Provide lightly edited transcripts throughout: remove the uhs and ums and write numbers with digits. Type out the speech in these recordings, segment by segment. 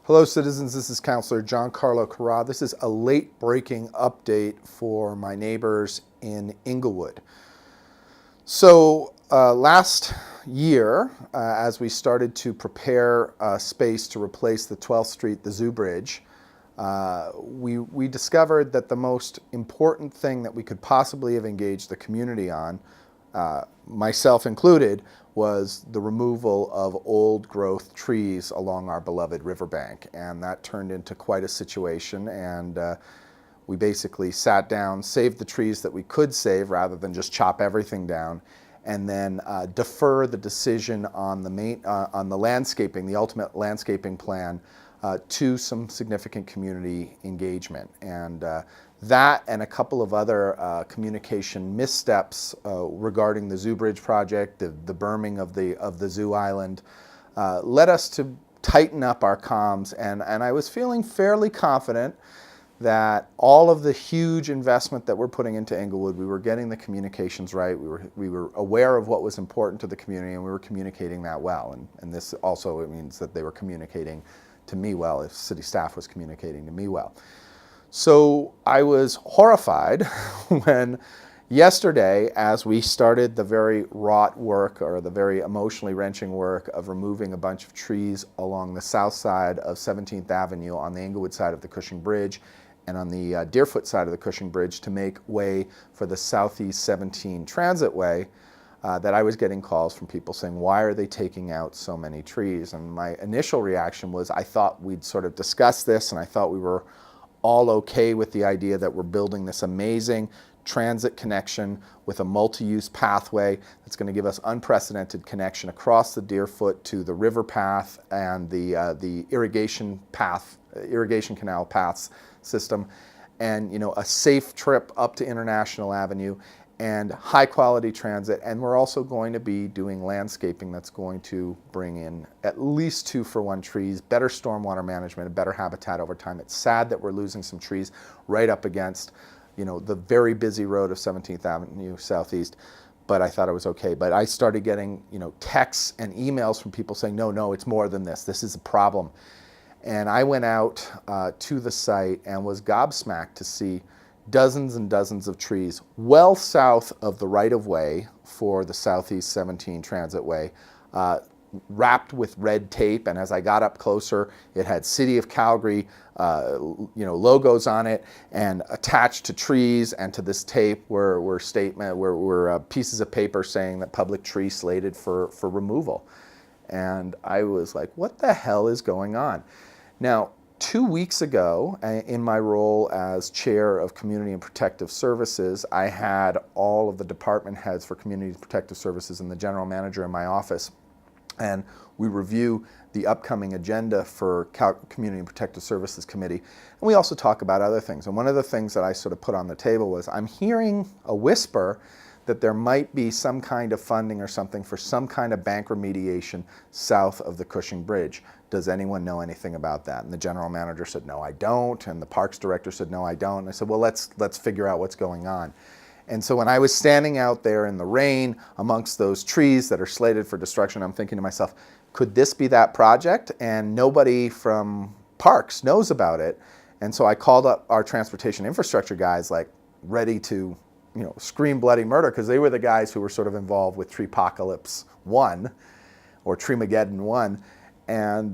Hello citizens, this is Councillor Gian-Carlo Carra. This is a late breaking update for my neighbors in Inglewood. So last year, as we started to prepare space to replace the 12th Street, the Zoo Bridge, we discovered that the most important thing that we could possibly have engaged the community on, myself included, was the removal of old growth trees along our beloved riverbank. And that turned into quite a situation, and we basically sat down, saved the trees that we could save rather than just chop everything down, and then defer the decision on the landscaping, the ultimate landscaping plan, to some significant community engagement. And that and a couple of other communication missteps regarding the Zoo Bridge project, the berming of the Zoo Island, led us to tighten up our comms. And I was feeling fairly confident that all of the huge investment that we're putting into Inglewood, we were getting the communications right. We were aware of what was important to the community, and we were communicating that well. And this also means that they were communicating to me well, if city staff was communicating to me well. So I was horrified when yesterday, as we started the very wrought work, or the very emotionally wrenching work of removing a bunch of trees along the south side of 17th Avenue on the Inglewood side of the Cushing Bridge and on the Deerfoot side of the Cushing Bridge to make way for the Southeast 17 Transit Way, that I was getting calls from people saying, why are they taking out so many trees? And my initial reaction was, I thought we'd sort of discussed this, and I thought we were all okay with the idea that we're building this amazing transit connection with a multi-use pathway that's going to give us unprecedented connection across the Deerfoot to the river path and the irrigation canal paths system, and a safe trip up to International Avenue and high quality transit. And we're also going to be doing landscaping that's going to bring in at least 2-for-1 trees, better stormwater management, and better habitat over time. It's sad that we're losing some trees right up against the very busy road of 17th Avenue Southeast, but I thought it was okay. But I started getting texts and emails from people saying, no, it's more than this. This is a problem. And I went out to the site and was gobsmacked to see dozens and dozens of trees well south of the right-of-way for the Southeast 17 Transit Way, wrapped with red tape. And as I got up closer, it had City of Calgary logos on it, and attached to trees and to this tape were pieces of paper saying that public tree slated for removal. And I was like, what the hell is going on? Now, 2 weeks ago, in my role as chair of Community and Protective Services, I had all of the department heads for Community and Protective Services and the general manager in my office, and we review the upcoming agenda for Community and Protective Services Committee, and we also talk about other things. And one of the things that I sort of put on the table was, I'm hearing a whisper that there might be some kind of funding or something for some kind of bank remediation south of the Cushing Bridge. Does anyone know anything about that? And the general manager said, no, I don't. And the parks director said, no, I don't. And I said, well, let's figure out what's going on. And so when I was standing out there in the rain amongst those trees that are slated for destruction, I'm thinking to myself, could this be that project? And nobody from parks knows about it. And so I called up our transportation infrastructure guys, like ready to scream bloody murder, because they were the guys who were sort of involved with Treepocalypse 1 or Treemageddon 1. And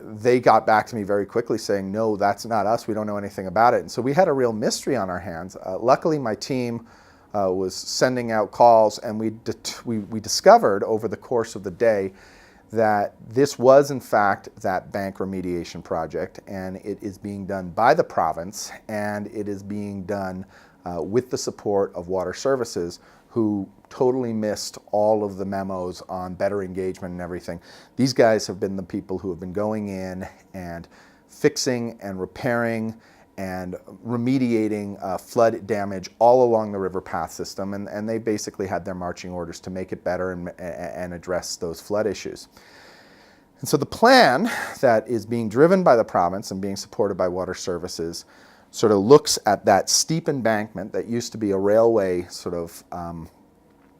they got back to me very quickly saying, no, that's not us. We don't know anything about it. And so we had a real mystery on our hands. Luckily, my team was sending out calls, and we discovered over the course of the day that this was, in fact, that bank remediation project, and it is being done by the province, and it is being done with the support of Water Services, who totally missed all of the memos on better engagement and everything. These guys have been the people who have been going in and fixing and repairing and remediating flood damage all along the river path system, and they basically had their marching orders to make it better and address those flood issues. And so the plan that is being driven by the province and being supported by Water Services sort of looks at that steep embankment that used to be a railway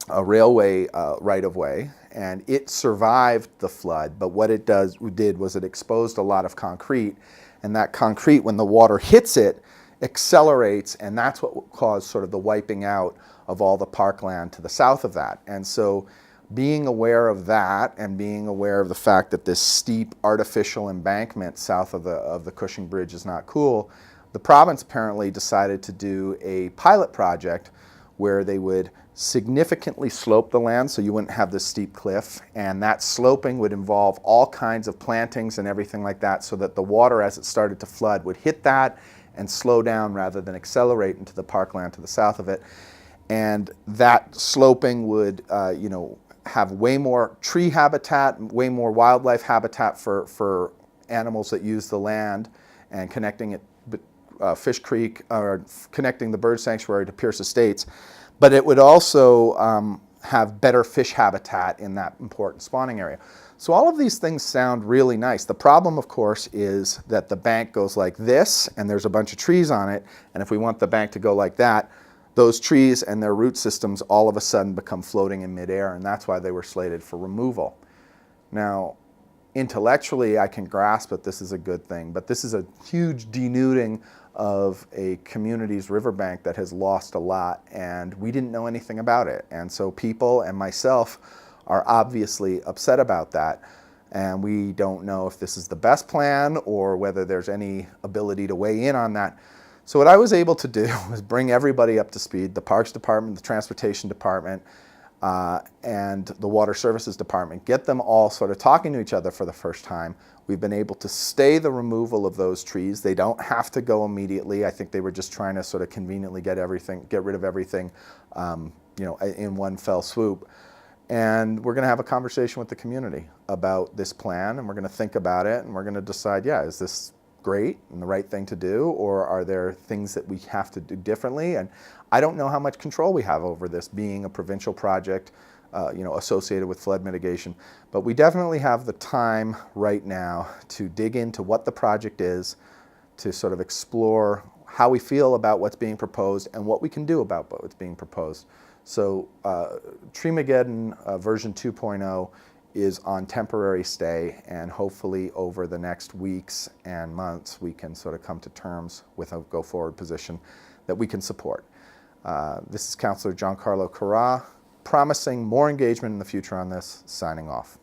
right-of-way, and it survived the flood, but what it did was it exposed a lot of concrete, and that concrete, when the water hits it, accelerates, and that's what caused sort of the wiping out of all the parkland to the south of that. And so being aware of that and being aware of the fact that this steep artificial embankment south of the Cushing Bridge is not cool, the province apparently decided to do a pilot project where they would significantly slope the land so you wouldn't have this steep cliff, and that sloping would involve all kinds of plantings and everything like that, so that the water as it started to flood would hit that and slow down rather than accelerate into the parkland to the south of it. And that sloping would have way more tree habitat, way more wildlife habitat for animals that use the land, and connecting it, Fish Creek, or connecting the bird sanctuary to Pierce Estates. But it would also have better fish habitat in that important spawning area. So all of these things sound really nice. The problem, of course, is that the bank goes like this, and there's a bunch of trees on it, and if we want the bank to go like that, those trees and their root systems all of a sudden become floating in midair, and that's why they were slated for removal. Now, intellectually, I can grasp that this is a good thing, but this is a huge denuding of a community's riverbank that has lost a lot, and we didn't know anything about it. And so people and myself are obviously upset about that, and we don't know if this is the best plan or whether there's any ability to weigh in on that. So what I was able to do was bring everybody up to speed, the Parks Department, the Transportation Department, and the Water Services Department, get them all sort of talking to each other for the first time. We've been able to stay the removal of those trees. They don't have to go immediately. I think they were just trying to sort of conveniently get rid of everything, in one fell swoop. And we're going to have a conversation with the community about this plan, and we're going to think about it, and we're going to decide, is this great and the right thing to do, or are there things that we have to do differently? And I don't know how much control we have over this being a provincial project, associated with flood mitigation, but we definitely have the time right now to dig into what the project is, to sort of explore how we feel about what's being proposed and what we can do about what's being proposed. So Treemageddon version 2.0 is on temporary stay, and hopefully over the next weeks and months we can sort of come to terms with a go-forward position that we can support. This is Councillor Gian-Carlo Carra, promising more engagement in the future on this, signing off.